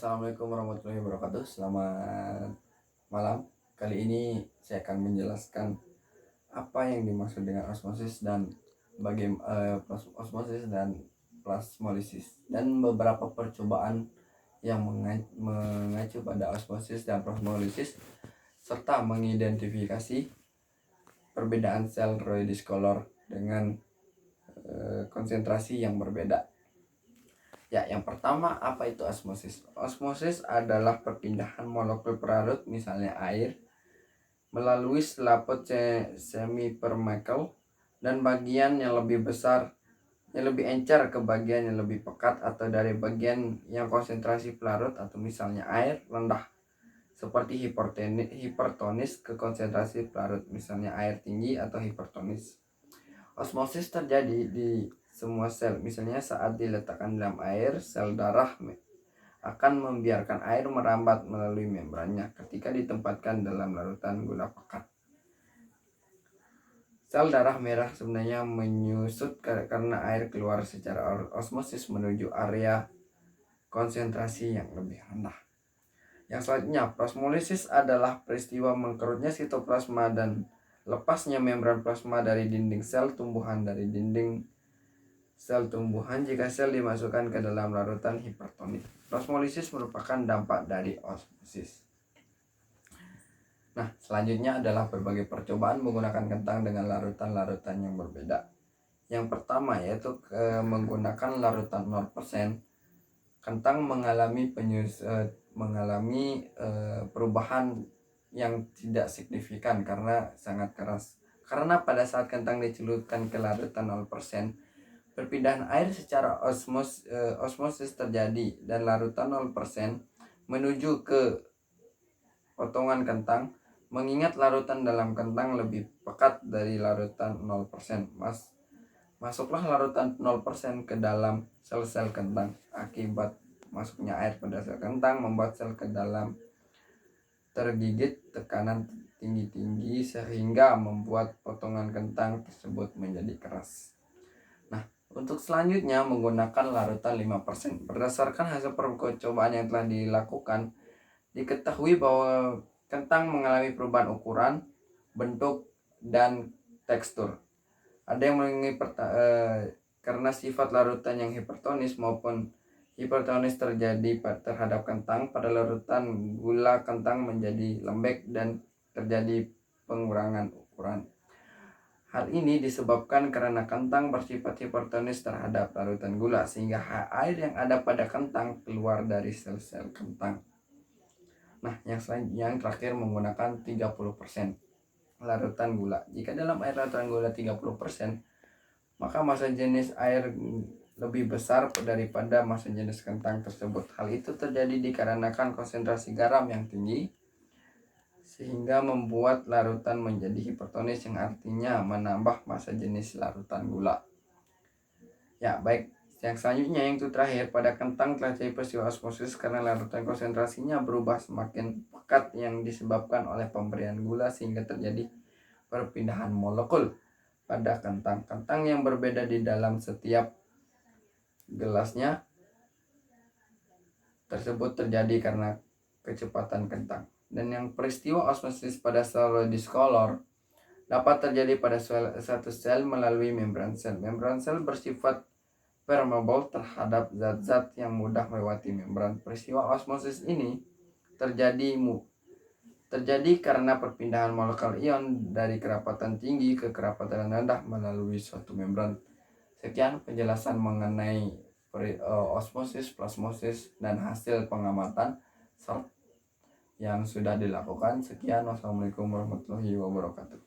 Assalamualaikum warahmatullahi wabarakatuh. Selamat malam. Kali ini saya akan menjelaskan apa yang dimaksud dengan osmosis dan osmosis dan plasmolisis, dan beberapa percobaan yang mengacu pada osmosis dan plasmolisis, serta mengidentifikasi perbedaan sel roidiscolor dengan konsentrasi yang berbeda. Ya, yang pertama, apa itu osmosis? Osmosis adalah perpindahan molekul pelarut, misalnya air, melalui selaput semi-permeable dan bagian yang lebih besar, yang lebih encer ke bagian yang lebih pekat, atau dari bagian yang konsentrasi pelarut atau misalnya air rendah, seperti hipertonis ke konsentrasi pelarut, misalnya air tinggi atau hipertonis. Osmosis terjadi di semua sel, misalnya saat diletakkan dalam air, sel darah akan membiarkan air merambat melalui membrannya ketika ditempatkan dalam larutan gula pekat. Sel darah merah sebenarnya menyusut karena air keluar secara osmosis menuju area konsentrasi yang lebih rendah. Yang selanjutnya, plasmolisis adalah peristiwa mengkerutnya sitoplasma dan lepasnya membran plasma dari dinding sel tumbuhan jika sel dimasukkan ke dalam larutan hipertonik. Plasmolisis merupakan dampak dari osmosis. Nah, selanjutnya adalah berbagai percobaan menggunakan kentang dengan larutan-larutan yang berbeda. Yang pertama yaitu menggunakan larutan 0%. Kentang mengalami perubahan yang tidak signifikan karena sangat keras. Karena pada saat kentang dicelupkan ke larutan 0%, perpindahan air secara osmosis terjadi dan larutan 0% menuju ke potongan kentang. Mengingat larutan dalam kentang lebih pekat dari larutan 0%, masuklah larutan 0% ke dalam sel-sel kentang. Akibat masuknya air pada sel kentang membuat sel ke dalam tergigit tekanan tinggi-tinggi sehingga membuat potongan kentang tersebut menjadi keras. Nah, untuk selanjutnya menggunakan larutan 5%. Berdasarkan hasil percobaan yang telah dilakukan, diketahui bahwa kentang mengalami perubahan ukuran, bentuk, dan tekstur. Ada yang karena sifat larutan yang hipertonis maupun hipertonis terjadi terhadap kentang, pada larutan gula kentang menjadi lembek dan terjadi pengurangan ukuran. Hal ini disebabkan karena kentang bersifat hipertonis terhadap larutan gula, sehingga air yang ada pada kentang keluar dari sel-sel kentang. Nah, yang terakhir menggunakan 30% larutan gula. Jika dalam air larutan gula 30%, maka massa jenis air lebih besar daripada massa jenis kentang tersebut. Hal itu terjadi dikarenakan konsentrasi garam yang tinggi, sehingga membuat larutan menjadi hipertonis, yang artinya menambah massa jenis larutan gula. Ya, baik. Yang selanjutnya, yang itu terakhir, pada kentang telah terjadi peristiwa osmosis karena larutan konsentrasinya berubah semakin pekat yang disebabkan oleh pemberian gula, sehingga terjadi perpindahan molekul pada kentang. Kentang yang berbeda di dalam setiap gelasnya tersebut terjadi karena kecepatan kentang. Dan yang peristiwa osmosis pada sel roidiscolor dapat terjadi pada satu sel melalui membran sel. Membran sel bersifat permeable terhadap zat-zat yang mudah melewati membran. Peristiwa osmosis ini terjadi karena perpindahan molekul ion dari kerapatan tinggi ke kerapatan rendah melalui suatu membran. Sekian penjelasan mengenai osmosis, plasmosis, dan hasil pengamatan yang sudah dilakukan. Sekian, wassalamualaikum warahmatullahi wabarakatuh.